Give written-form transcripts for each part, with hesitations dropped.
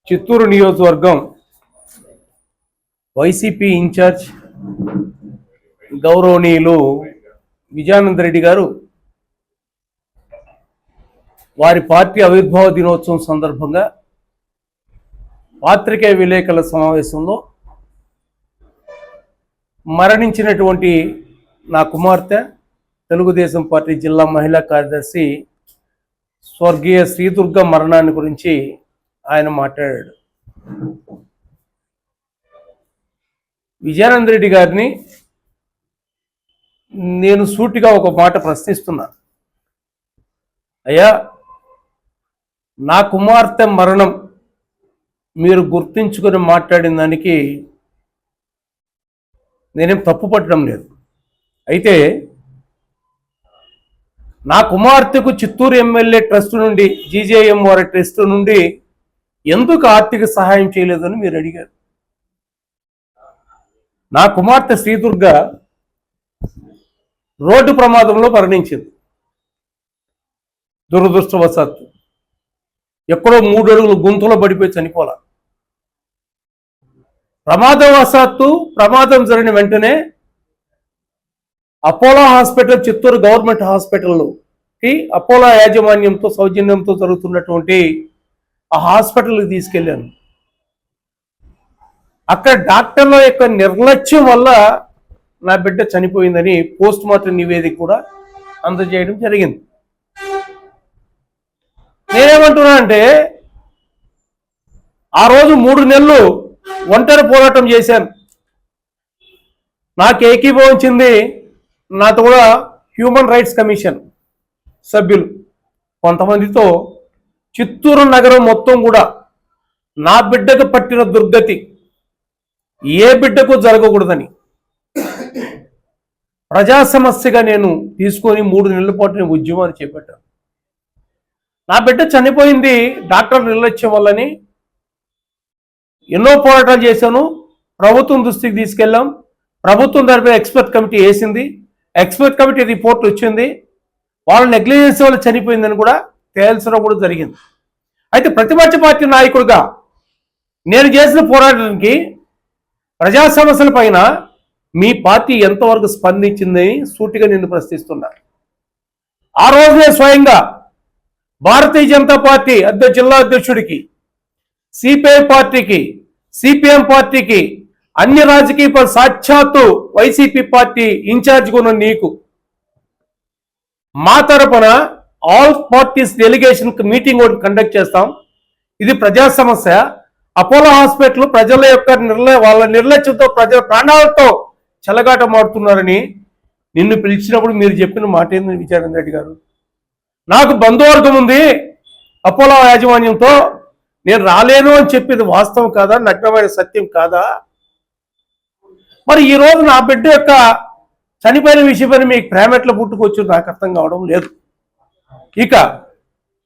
చిత్తూరు నియోజకవర్గం YCP incharge గౌరవనీయులు విజయానంద రెడ్డి గారు వారి పార్టీ ఆవిర్భావ దినోత్సవం సందర్భంగా పాత్రికేయ విలేకరుల సమావేశంలో మరణించినటువంటి నా కుమార్తె తెలుగుదేశం పార్టీ జిల్లా మహిళా కార్యదర్శి స్వర్గీయ శ్రీదుర్గ మరణాన్ని గురించి ఆయన మాట్లాడాడు. విజయానంద రెడ్డి గారిని నేను సూటిగా ఒక మాట ప్రశ్నిస్తున్నా. అయ్యా, నా కుమార్తె మరణం మీరు గుర్తించుకొని మాట్లాడిన దానికి నేనేం తప్పు పట్టడం లేదు. అయితే నా కుమార్తెకు చిత్తూరు ఎమ్మెల్యే ట్రస్ట్ నుండి జీజేఎం వారి ట్రస్ట్ నుండి ఎందుకు ఆర్థిక సహాయం చేయలేదని మీరు అడిగారు. నా కుమార్తె శ్రీదుర్గ రోడ్డు ప్రమాదంలో మరణించింది. దురదృష్టవశాత్తు ఎక్కడో 3 అడుగులు గుంతలో పడిపోయి చనిపోలా. ప్రమాదం జరిగిన వెంటనే అపోలో హాస్పిటల్, చిత్తూరు గవర్నమెంట్ హాస్పిటల్కి అపోలో యాజమాన్యంతో సౌజన్యంతో జరుగుతున్నటువంటి ఆ హాస్పిటల్కి తీసుకెళ్ళాను. అక్కడ డాక్టర్ల యొక్క నిర్లక్ష్యం వల్ల నా బిడ్డ చనిపోయిందని పోస్ట్ మార్టం నివేదిక కూడా అందజేయడం జరిగింది. నేనేమంటున్నా అంటే, ఆ రోజు 3 నెలలు ఒంటరి పోరాటం చేశాను. నాకు ఏకీభవించింది నాతో కూడా హ్యూమన్ రైట్స్ కమిషన్ సభ్యులు కొంతమందితో. చిత్తూరు నగరం మొత్తం కూడా నా బిడ్డకు పట్టిన దుర్గతి ఏ బిడ్డకు జరగకూడదని ప్రజా సమస్యగా నేను తీసుకొని 3 నెలల పాటు నేను ఉద్యమాన్ని చేపట్టాను. నా బిడ్డ చనిపోయింది డాక్టర్ నిర్లక్ష్యం వల్లని ఎన్నో పోరాటాలు చేశాను. ప్రభుత్వం దృష్టికి తీసుకెళ్ళాం. ప్రభుత్వం తరపున ఎక్స్పర్ట్ కమిటీ వేసింది. ఎక్స్పర్ట్ కమిటీ రిపోర్ట్ వచ్చింది. వాళ్ళ నెగ్లిజెన్స్ వల్ల చనిపోయిందని కూడా తేల్చడం కూడా జరిగింది. అయితే ప్రతిపక్ష పార్టీ నాయకుడిగా నేను చేసిన పోరాటానికి ప్రజా సమస్యల పైన మీ పార్టీ ఎంతవరకు స్పందించిందని సూటిగా నేను ప్రశ్నిస్తున్నా. ఆ రోజునే స్వయంగా భారతీయ జనతా పార్టీ జిల్లా అధ్యక్షుడికి, సిపిఐ పార్టీకి, సిపిఎం పార్టీకి, అన్ని రాజకీయ సాక్షాత్తు వైసీపీ పార్టీ ఇన్ఛార్జిగా ఉన్న నీకు మా తరపున ఆల్ పార్టీస్ డెలిగేషన్ మీటింగ్ ఒకటి కండక్ట్ చేస్తాం. ఇది ప్రజా సమస్య. అపోలో హాస్పిటల్ ప్రజల యొక్క వాళ్ళ నిర్లక్ష్యంతో ప్రజల ప్రాణాలతో చెలగాటమాడుతున్నారని నిన్ను పిలిచినప్పుడు మీరు చెప్పిన మాట ఏంది విజయానంద రెడ్డి గారు? నాకు బంధువర్గం ఉంది అపోలో యాజమాన్యంతో, నేను రాలేను అని చెప్పింది వాస్తవం కాదా? నగ్నమైన సత్యం కాదా? మరి ఈరోజు నా బిడ్డ యొక్క చనిపోయిన విషయమని మీకు ప్రేమట్లో పుట్టుకొచ్చు నాకు అర్థం కావడం లేదు. ఇక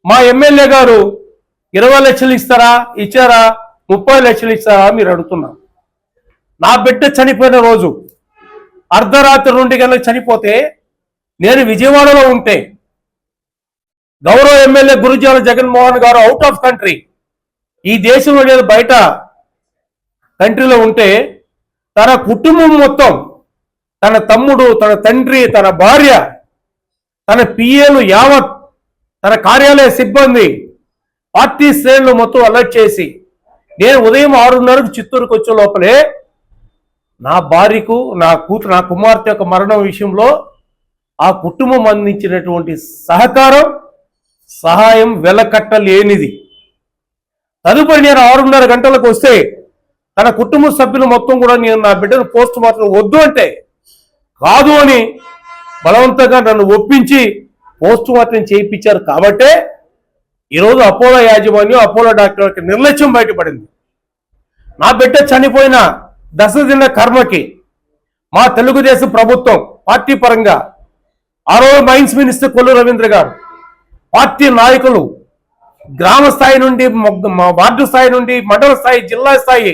మా ఎమ్మెల్యే గారు 20 లక్షలు ఇచ్చారా 30 లక్షలు ఇస్తారా మీరు అడుగుతున్నారు. నా బిడ్డ చనిపోయిన రోజు అర్ధరాత్రి 2 గంటలకు చనిపోతే నేను విజయవాడలో ఉంటే, గౌరవ ఎమ్మెల్యే గురుజాల జగన్మోహన్ గారు అవుట్ ఆఫ్ కంట్రీ, ఈ దేశంలో లేదు బయట కంట్రీలో ఉంటే, తన కుటుంబం మొత్తం, తన తమ్ముడు, తన తండ్రి, తన భార్య, తన పిఏలు యావత్, తన కార్యాలయ సిబ్బంది, పార్టీ శ్రేణులు మొత్తం అలర్ట్ చేసి నేను ఉదయం 6:30కు చిత్తూరుకు వచ్చే లోపలే నా భార్యకు, నా కుమార్తె యొక్క మరణం విషయంలో ఆ కుటుంబం అందించినటువంటి సహాయం వెలకట్టలేనిది. తదుపరి నేను 6:30 గంటలకు వస్తే తన కుటుంబ సభ్యులు మొత్తం కూడా నేను నా బిడ్డను పోస్ట్ మార్టం వద్దు అంటే కాదు అని బలవంతంగా నన్ను ఒప్పించి పోస్ట్ మార్టం చేయించారు. కాబట్టే ఈరోజు అపోలో యాజమాన్యం, అపోలో డాక్టర్ యొక్క నిర్లక్ష్యం బయటపడింది. నా బిడ్డ చనిపోయిన దశదిన కర్మకి మా తెలుగుదేశం ప్రభుత్వం పార్టీ పరంగా ఆ రోజు మైన్స్ మినిస్టర్ కొల్లు రవీంద్ర గారు, పార్టీ నాయకులు, గ్రామ స్థాయి నుండి, వార్డు స్థాయి నుండి, మండల స్థాయి, జిల్లా స్థాయి,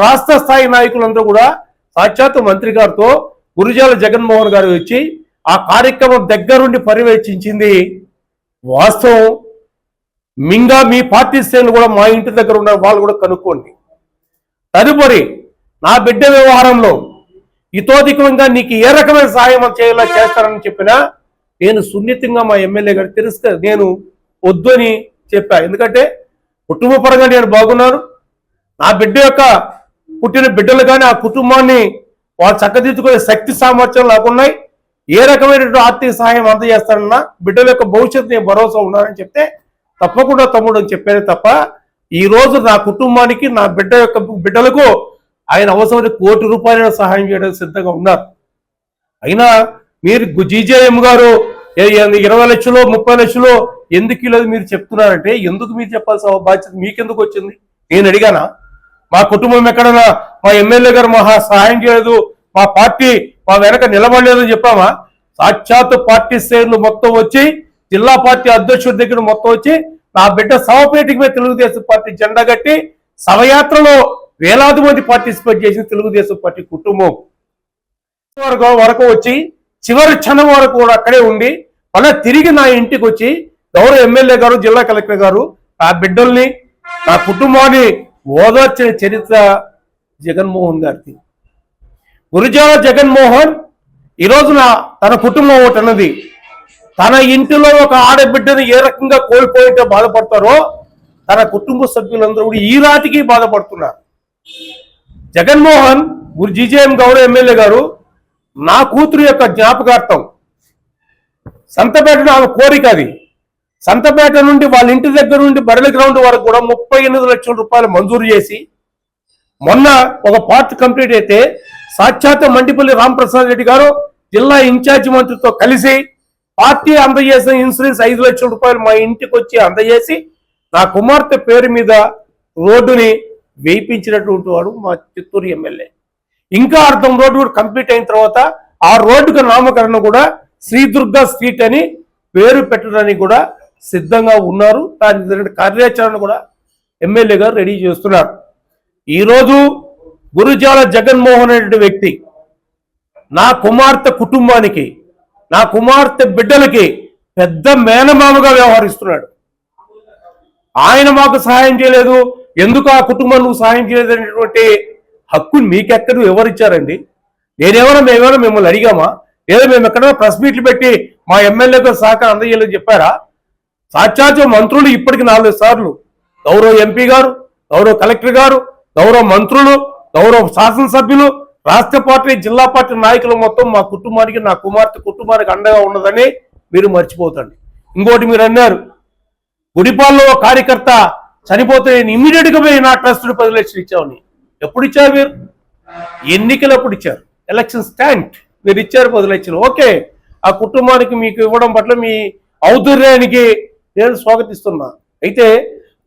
రాష్ట్ర స్థాయి నాయకులందరూ కూడా సాక్షాత్తు మంత్రి గారితో గురుజాల జగన్మోహన్ గారు వచ్చి ఆ కార్యక్రమం దగ్గరుండి పర్యవేక్షించింది వాస్తవం. మింగా మీ పార్టీ శ్రేణులు కూడా మా ఇంటి దగ్గర ఉన్న వాళ్ళు కూడా కనుక్కోండి. తదుపరి నా బిడ్డ వ్యవహారంలో ఇతోధికంగా నీకు ఏ రకమైన సహాయం చేయాలో చేస్తారని చెప్పినా నేను సున్నితంగా మా ఎమ్మెల్యే గారు తెలుస్తే నేను వద్దు అని చెప్పా. ఎందుకంటే కుటుంబ పరంగా నేను బాగున్నాను. నా బిడ్డ యొక్క పుట్టిన బిడ్డలు కానీ ఆ కుటుంబాన్ని వాళ్ళు చక్కదిద్దుకునే శక్తి సామర్థ్యాలు నాకున్నాయి. ఏ రకమైనటువంటి ఆర్థిక సహాయం అందజేస్తానన్నా బిడ్డల యొక్క భవిష్యత్తు నేను భరోసా ఉన్నానని చెప్తే తప్పకుండా తమ్ముడు అని చెప్పాను తప్ప ఈ రోజు నా కుటుంబానికి నా బిడ్డ యొక్క బిడ్డలకు ఆయన అవసరమైన ₹1,00,00,000 సహాయం చేయడానికి సిద్ధంగా ఉన్నారు. అయినా మీరు జీజేఎం గారు 20 లక్షలు 30 లక్షలు ఎందుకు ఇవ్వలేదు మీరు చెప్తున్నారంటే ఎందుకు మీరు చెప్పాల్సిన బాధ్యత మీకెందుకు వచ్చింది? నేను అడిగానా? మా కుటుంబం ఎక్కడన్నా మా ఎమ్మెల్యే గారు మా సహాయం చేయలేదు, మా పార్టీ మా వెనక నిలబడలేదని చెప్పామా? సాక్షాత్ పార్టీ శ్రేణులు మొత్తం వచ్చి జిల్లా పార్టీ అధ్యక్షుడి దగ్గర మొత్తం వచ్చి నా బిడ్డ శవపేటికి మీద తెలుగుదేశం పార్టీ జెండా కట్టి శవయాత్రలో వేలాది మంది పార్టిసిపేట్ చేసిన తెలుగుదేశం పార్టీ కుటుంబం వరకు వచ్చి చివరి క్షణం వరకు కూడా అక్కడే ఉండి మళ్ళీ తిరిగి నా ఇంటికి వచ్చి గౌరవ ఎమ్మెల్యే గారు జిల్లా కలెక్టర్ గారు నా బిడ్డల్ని నా కుటుంబాన్ని ఓదార్చిన చరిత్ర జగన్మోహన్ గారిది. గురుజాల జగన్మోహన్ ఈరోజు తన కుటుంబం ఒకటి అన్నది తన ఇంటిలో ఒక ఆడబిడ్డను ఏ రకంగా కోల్పోయింటే బాధపడతారో తన కుటుంబ సభ్యులందరూ కూడా ఈ రాతికి బాధపడుతున్నారు. జగన్మోహన్ జీజేఎం గౌరవ ఎమ్మెల్యే గారు నా కూతురు యొక్క జ్ఞాపకార్థం సంతపేట ఆమె కోరిక అది. సంతపేట నుండి వాళ్ళ ఇంటి దగ్గర నుండి బరలి గ్రౌండ్ వరకు కూడా ₹38 లక్షలు మంజూరు చేసి మొన్న ఒక పార్ట్ కంప్లీట్ అయితే సాక్షాత్ మండిపల్లి రామప్రసాద్ రెడ్డి గారు జిల్లా ఇన్ఛార్జి మంత్రితో కలిసి పార్టీ అందజేసిన ఇన్సూరెన్స్ ₹5 లక్షలు మా ఇంటికి వచ్చి అందజేసి నా కుమార్తె పేరు మీద రోడ్డుని వేయించినటువంటి వాడు మా చిత్తూరు ఎమ్మెల్యే. ఇంకా అర్థం రోడ్డు కూడా కంప్లీట్ అయిన తర్వాత ఆ రోడ్డుకు నామకరణం కూడా శ్రీదుర్గా స్ట్రీట్ అని పేరు పెట్టడానికి కూడా సిద్ధంగా ఉన్నారు. దాని కార్యాచరణ కూడా ఎమ్మెల్యే గారు రెడీ చేస్తున్నారు. ఈరోజు గురుజాల జగన్మోహన్ రెడ్డి వ్యక్తి నా కుమార్తె కుటుంబానికి నా కుమార్తె బిడ్డలకి పెద్ద మేనమామగా వ్యవహరిస్తున్నాడు. ఆయన మాకు సహాయం చేయలేదు, ఎందుకు ఆ కుటుంబం నువ్వు సహాయం చేయలేదు అనేటువంటి హక్కు మీకెక్కడ ఎవరిచ్చారండి? మేమేమైనా మిమ్మల్ని అడిగామా? లేదా మేము ఎక్కడైనా ప్రెస్ మీట్లు పెట్టి మా ఎమ్మెల్యేకు సహకారం అందజేయాలని చెప్పారా? సాక్షాత్ మంత్రులు ఇప్పటికి 4 సార్లు గౌరవ ఎంపీ గారు, గౌరవ కలెక్టర్ గారు, గౌరవ మంత్రులు, గౌరవ శాసనసభ్యులు, రాష్ట్ర పార్టీ జిల్లా పార్టీ నాయకులు మొత్తం మా కుటుంబానికి నా కుమార్తె కుటుంబానికి అండగా ఉన్నదని మీరు మర్చిపోతండి. ఇంకోటి మీరు అన్నారు గుడిపాల్లో కార్యకర్త చనిపోతే నేను ఇమ్మీడియట్గా పోయి నా ట్రస్ట్ 10 లక్షలు ఇచ్చామని. ఎప్పుడు ఇచ్చారు మీరు? ఎన్నికలు అప్పుడు ఇచ్చారు, ఎలక్షన్ స్టాండ్ మీరు ఇచ్చారు 10 లక్షలు. ఓకే, ఆ కుటుంబానికి మీకు ఇవ్వడం పట్ల మీ ఔదార్యానికి నేను స్వాగతిస్తున్నా. అయితే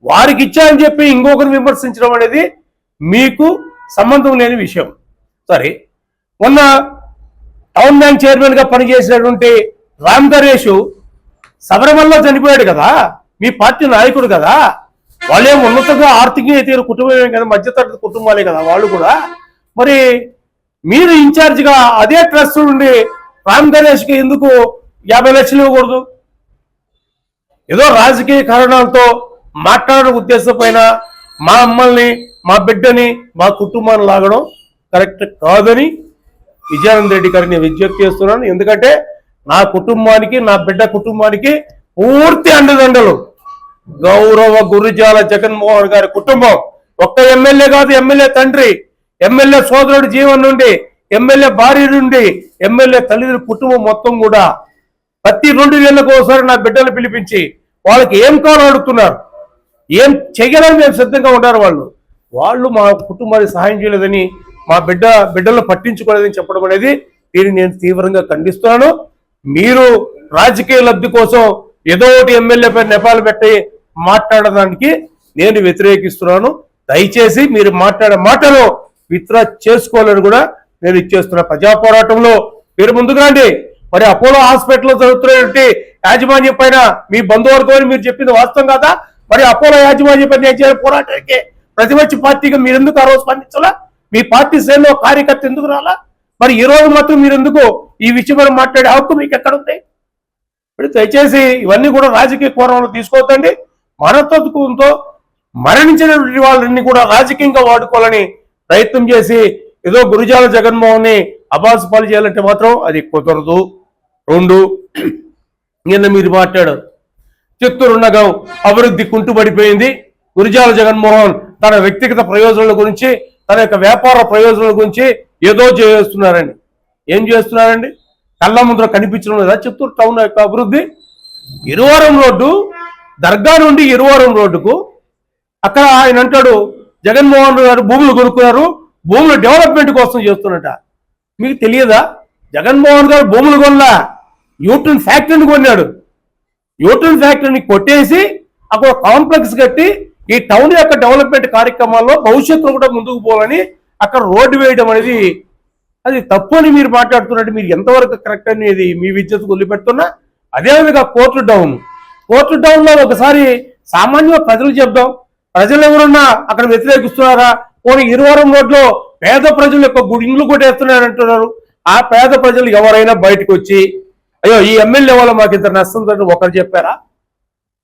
వారికి ఇచ్చారని చెప్పి ఇంకొకరు విమర్శించడం అనేది మీకు సంబంధం లేని విషయం. సరే, మొన్న టౌన్ బ్యాంక్ చైర్మన్ గా పనిచేసినటువంటి రామ్ నరేష్ శబరిమలలో చనిపోయాడు కదా, మీ పార్టీ నాయకుడు కదా, వాళ్ళేం ఉన్నతంగా ఆర్థికంగా తీరు కుటుంబమే కదా, మధ్యతరగతి కుటుంబాలే కదా వాళ్ళు కూడా. మరి మీరు ఇన్ఛార్జిగా అదే ట్రస్ట్ నుండి రామ్ నరేష్కి ఎందుకు 50 లక్షలు ఇవ్వకూడదు? ఏదో రాజకీయ కారణాలతో మాట్లాడడం ఉద్దేశం పైన మా అమ్మల్ని మా బిడ్డని మా కుటుంబాన్ని లాగడం కరెక్ట్ కాదని విజయానంద రెడ్డి గారిని నేను విజ్ఞప్తి చేస్తున్నాను. ఎందుకంటే నా కుటుంబానికి నా బిడ్డ కుటుంబానికి పూర్తి అండదండలు గౌరవ గురుజాల జగన్మోహన్ గారి కుటుంబం. ఒక్క ఎమ్మెల్యే కాదు, ఎమ్మెల్యే తండ్రి, ఎమ్మెల్యే సోదరుడు జీవన్ నుండి, ఎమ్మెల్యే భార్య నుండి, ఎమ్మెల్యే తల్లిదండ్రుల కుటుంబం మొత్తం కూడా ప్రతి 2 నెలలకు ఒకసారి నా బిడ్డలు పిలిపించి వాళ్ళకి ఏం కావాలో అడుగుతున్నారు, ఏం చెయ్యాలని మేము సిద్ధంగా ఉన్నారు. వాళ్ళు మా కుటుంబానికి సహాయం చేయలేదని, మా బిడ్డలను పట్టించుకోలేదని చెప్పడం అనేది దీన్ని నేను తీవ్రంగా ఖండిస్తున్నాను. మీరు రాజకీయ లబ్ధి కోసం ఏదో ఒకటి ఎమ్మెల్యే పై నెపాలు పెట్టి మాట్లాడడానికి నేను వ్యతిరేకిస్తున్నాను. దయచేసి మీరు మాట్లాడే మాటలు విత్డ్రా చేసుకోవాలని కూడా నేను ఇచ్చేస్తున్నా. ప్రజా పోరాటంలో మీరు ముందుకు రండి. మరి అపోలో హాస్పిటల్లో జరుగుతున్నటువంటి యాజమాన్యం పైన మీ బంధువర్గం అని మీరు చెప్పింది వాస్తవం కదా? మరి అపోలో యాజమాన్యం పైన నేను చేయాలి పోరాటానికి ప్రతిపక్ష పార్టీగా మీరు ఎందుకు ఆ రోజు స్పందించాలా? మీ పార్టీ శ్రేణిలో కార్యకర్త ఎందుకు రాలా? మరి ఈ రోజు మాత్రం మీరు ఎందుకు ఈ విషయం మాట్లాడే హక్కు మీకు ఎక్కడుంది? దయచేసి ఇవన్నీ కూడా రాజకీయ కోణంలో తీసుకోవద్దండి. మనతత్వంతో మరణించినటువంటి వాళ్ళని కూడా రాజకీయంగా వాడుకోవాలని ప్రయత్నం చేసి ఏదో గురిజాల జగన్మోహన్ని అబాసు పాలు చేయాలంటే మాత్రం అది కుదరదు. 2 నిన్న మీరు మాట్లాడారు, చిత్తూరు నగరం అభివృద్ధి కుంటుపడిపోయింది. గురిజాల జగన్మోహన్ తన వ్యక్తిగత ప్రయోజనాల గురించి, తన యొక్క వ్యాపార ప్రయోజనాల గురించి ఏదో చేస్తున్నారండి. ఏం చేస్తున్నారండి? కళ్ళ ముందర కనిపించడం లేదా చిత్తూరు టౌన్ యొక్క అభివృద్ధి? ఇరువరం రోడ్డు, దర్గా నుండి ఇరువరం రోడ్డుకు అక్కడ ఆయన అంటాడు జగన్మోహన్ గారు భూములు కొనుక్కున్నారు, భూముల డెవలప్మెంట్ కోసం చేస్తున్నట. మీకు తెలియదా? జగన్మోహన్ గారు భూములు కొనలా, యూట్యూన్ ఫ్యాక్టరీని కొన్నాడు. యూట్యూన్ ఫ్యాక్టరీని కొట్టేసి అక్కడ కాంప్లెక్స్ కట్టి ఈ టౌన్ యొక్క డెవలప్మెంట్ కార్యక్రమాల్లో భవిష్యత్తులో కూడా ముందుకు పోవాలని అక్కడ రోడ్డు వేయడం అనేది అది తప్పు అని మీరు మాట్లాడుతున్నట్టు మీరు ఎంతవరకు కరెక్ట్ అనేది మీ విద్యకు వదిలిపెడుతున్నా. అదేవిధంగా కోర్టు డౌన్లో ఒకసారి సామాన్య ప్రజలు చెప్దాం, ప్రజలు ఎవరున్నా అక్కడ వ్యతిరేకిస్తున్నారా? పోనీ ఇరువరం రోడ్లో పేద ప్రజల యొక్క ఇండ్లు కొట్టేస్తున్నారంటున్నారు. ఆ పేద ప్రజలు ఎవరైనా బయటకు వచ్చి అయ్యో ఈ ఎమ్మెల్యే వల్ల మాకు ఇంత నష్టం జరిగింది ఒకరు చెప్పారా?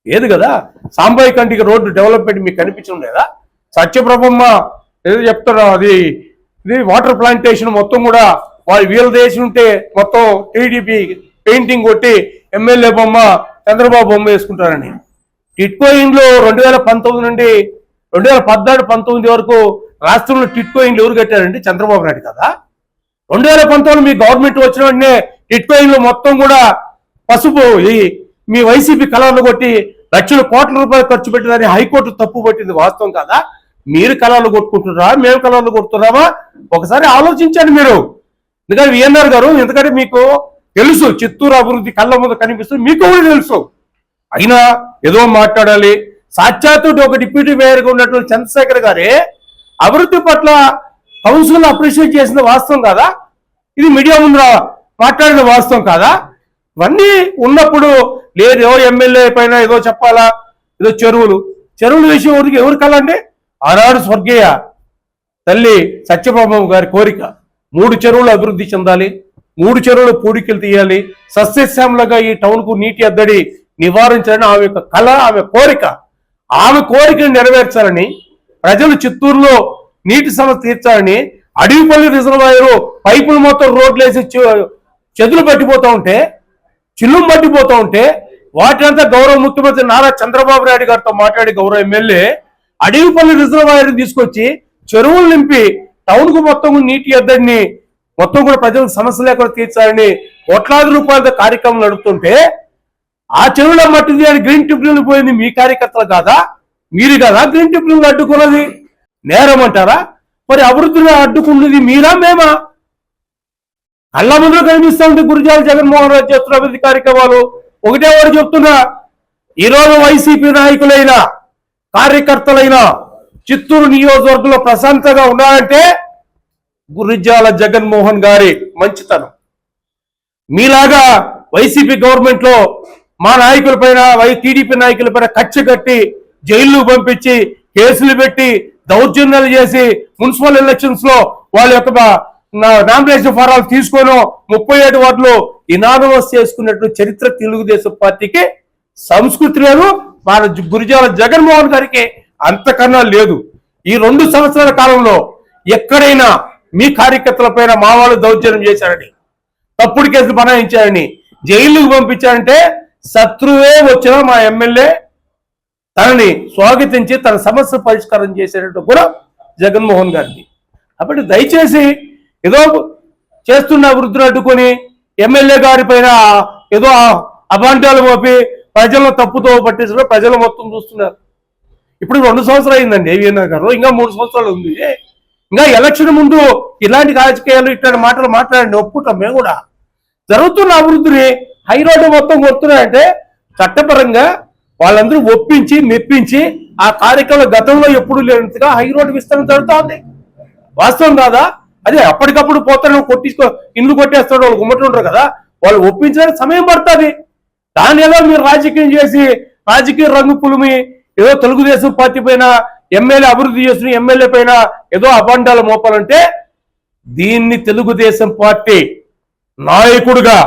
ఏది కదా. సాంబాయి కంటికి రోడ్డు డెవలప్మెంట్ మీకు కనిపించడం లేదా? సత్యప్రభమ్మ ఏదో చెప్తారో ఇది వాటర్ ప్లాంటేషన్ మొత్తం కూడా వాళ్ళు వీళ్ళ దేశం ఉంటే మొత్తం టీడీపీ పెయింటింగ్ కొట్టి ఎమ్మెల్యే బొమ్మ చంద్రబాబు బొమ్మ వేసుకుంటారని. టిట్కో ఇండ్లు 2019 నుండి 2014-19 వరకు రాష్ట్రంలో టిట్కో ఇండ్లు ఎవరు కట్టారండి? చంద్రబాబు నాయుడు కదా. 2019 మీ గవర్నమెంట్ వచ్చిన వెంటనే టిట్కో ఇండ్లు మొత్తం కూడా పసుపు మీ వైసీపీ కలర్లు కొట్టి లక్షల కోట్ల రూపాయలు ఖర్చు పెట్టిందని హైకోర్టు తప్పు పట్టింది. వాస్తవం కాదా? మీరు కలర్లు కొట్టుకుంటున్నారా, మేము కలర్లు కొడుతున్నామా? ఒకసారి ఆలోచించండి మీరు. ఎందుకంటే విఎన్ఆర్ గారు, ఎందుకంటే మీకు తెలుసు చిత్తూరు అభివృద్ధి కళ్ళ ముందు కనిపిస్తుంది, మీకు కూడా తెలుసు. అయినా ఏదో మాట్లాడాలి. సాక్షాత్తు ఒక డిప్యూటీ మేయర్గా ఉన్నటువంటి చంద్రశేఖర్ గారే అభివృద్ధి పట్ల కౌన్సిల్ అప్రిషియేట్ చేసిన వాస్తవం కాదా? ఇది మీడియా ముందు మాట్లాడిన వాస్తవం కాదా? ఇవన్నీ ఉన్నప్పుడు లేదు ఎవరు ఎమ్మెల్యే పైన ఏదో చెప్పాలా, ఏదో చెరువుల విషయం ఎవరు కలండి? ఆనాడు స్వర్గీయ తల్లి సత్యప్రభమ్మ గారి కోరిక 3 చెరువులు అభివృద్ధి చెందాలి, 3 చెరువులు పూడికలు తీయాలి, సస్యశ్యామలుగా ఈ టౌన్కు నీటి అద్దడి నివారించాలని ఆమె యొక్క కళ, ఆమె కోరిక. ఆమె కోరికను నెరవేర్చాలని, ప్రజలు చిత్తూరులో నీటి సమస్య తీర్చాలని అడవిపల్లి రిజర్వాయరు పైపులు మొత్తం రోడ్లు వేసి చెదులు పట్టిపోతూ ఉంటే, చిల్లుం పట్టిపోతూ ఉంటే వాటినంతా గౌరవ ముఖ్యమంత్రి నారా చంద్రబాబు నాయుడు గారితో మాట్లాడి గౌరవ ఎమ్మెల్యే అడవిపల్లి రిజర్వాయర్ తీసుకొచ్చి చెరువులు నింపి టౌన్కు మొత్తం నీటి ఎద్దడిని మొత్తం కూడా ప్రజలకు సమస్య లేకుండా తీర్చాలని కోట్లాది రూపాయలతో కార్యక్రమం నడుపుతుంటే ఆ చెరువుల మట్టి తీయాలి గ్రీన్ ట్రిబ్యునల్ పోయింది మీ కార్యకర్తలు కాదా? మీరు కదా గ్రీన్ ట్రిబ్యునల్ అడ్డుకున్నది? నేరం అంటారా? మరి అభివృద్ధిని అడ్డుకున్నది మీరా మేమా? కళ్ళ ముందు కనిపిస్తూ ఉంటే గురిజాల జగన్మోహన్ రెడ్డి చేస్తున్న అభివృద్ధి కార్యక్రమాలు ఒకటే వాడు చెప్తున్నా. ఈరోజు వైసీపీ నాయకులైన కార్యకర్తలైన చిత్తూరు నియోజకవర్గంలో ప్రశాంతంగా ఉన్నారంటే గురిజాల జగన్మోహన్ గారి మంచితనం. మీలాగా వైసీపీ గవర్నమెంట్ లో మా నాయకులపైన టీడీపీ నాయకులపైన కక్ష కట్టి జైలు పంపించి కేసులు పెట్టి దౌర్జన్యాలు చేసి మున్సిపల్ ఎలక్షన్స్ లో వాళ్ళ యొక్క నామినేషన్ ఫారాలు తీసుకొని 37 వార్డులు ఇనానమస్ చేసుకున్నట్టు చరిత్ర తెలుగుదేశం పార్టీకి సంస్కృతి లేదు. మన గురిజాల జగన్మోహన్ గారికి అంతకన్నా లేదు. ఈ 2 సంవత్సరాల కాలంలో ఎక్కడైనా మీ కార్యకర్తల పైన మా వాళ్ళు దౌర్జన్యం చేశారని, తప్పుడు కేసులు బనాయించారని, జైలుకు పంపించారంటే శత్రువే వచ్చినా మా ఎమ్మెల్యే తనని స్వాగతించి తన సమస్య పరిష్కారం చేసేటట్టు కూడా జగన్మోహన్ గారికి. కాబట్టి దయచేసి ఏదో చేస్తున్న అభివృద్ధిని అడ్డుకొని ఎమ్మెల్యే గారి పైన ఏదో అభాండాలు మోపి ప్రజలను తప్పుతో పట్టించడం ప్రజలు మొత్తం చూస్తున్నారు. ఇప్పుడు 2 సంవత్సరాలు అయిందండి ఏవిఎన్ఆర్ గారు, ఇంకా 3 సంవత్సరాలు ఉంది. ఇంకా ఎలక్షన్ ముందు ఇలాంటి రాజకీయాలు ఇట్లాంటి మాటలు మాట్లాడండి, ఒప్పుకుంటాం మేము కూడా. జరుగుతున్న అభివృద్ధిని హై రోడ్డు మొత్తం కొడుతున్నాయంటే చట్టపరంగా వాళ్ళందరూ ఒప్పించి మెప్పించి ఆ కార్యక్రమం గతంలో ఎప్పుడు లేనంతగా హై రోడ్డు విస్తరణ జరుగుతూ ఉంది. వాస్తవం కాదా? అదే అప్పటికప్పుడు పోతాను ఇల్లు కొట్టేస్తాడు వాళ్ళు గుమ్మటుంటారు కదా, వాళ్ళు ఒప్పించడానికి సమయం పడుతుంది. దాని ఏదో మీరు రాజకీయం చేసి రాజకీయ రంగు పులిమి ఏదో తెలుగుదేశం పార్టీ పైన ఎమ్మెల్యే అభివృద్ధి చేస్తున్న ఎమ్మెల్యే పైన ఏదో అభాండాలు మోపాలంటే దీన్ని తెలుగుదేశం పార్టీ నాయకుడుగా,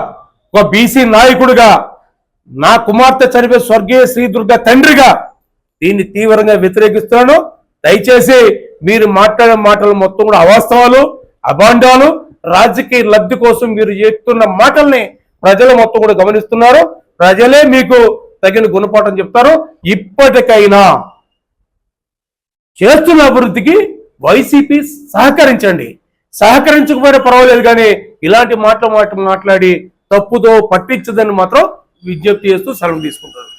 ఒక బీసీ నాయకుడిగా, నా కుమార్తె చనిపోయి స్వర్గీయ శ్రీ దుర్గా తండ్రిగా దీన్ని తీవ్రంగా వ్యతిరేకిస్తున్నాను. దయచేసి మీరు మాట్లాడే మాటలు మొత్తం కూడా అవాస్తవాలు, అభాండాలు, రాజకీయ లబ్ధి కోసం మీరు చెప్తున్న మాటల్ని ప్రజలు మొత్తం కూడా గమనిస్తున్నారు. ప్రజలే మీకు తగిన గుణపాఠం చెప్తారు. ఇప్పటికైనా చేస్తున్న అభివృద్ధికి వైసీపీ సహకరించకపోయినా పర్వాలేదు, కానీ ఇలాంటి మాటలు మాట్లాడి తప్పుదో పట్టించదని మాత్రం విజ్ఞప్తి చేస్తూ సెలవు తీసుకుంటారు.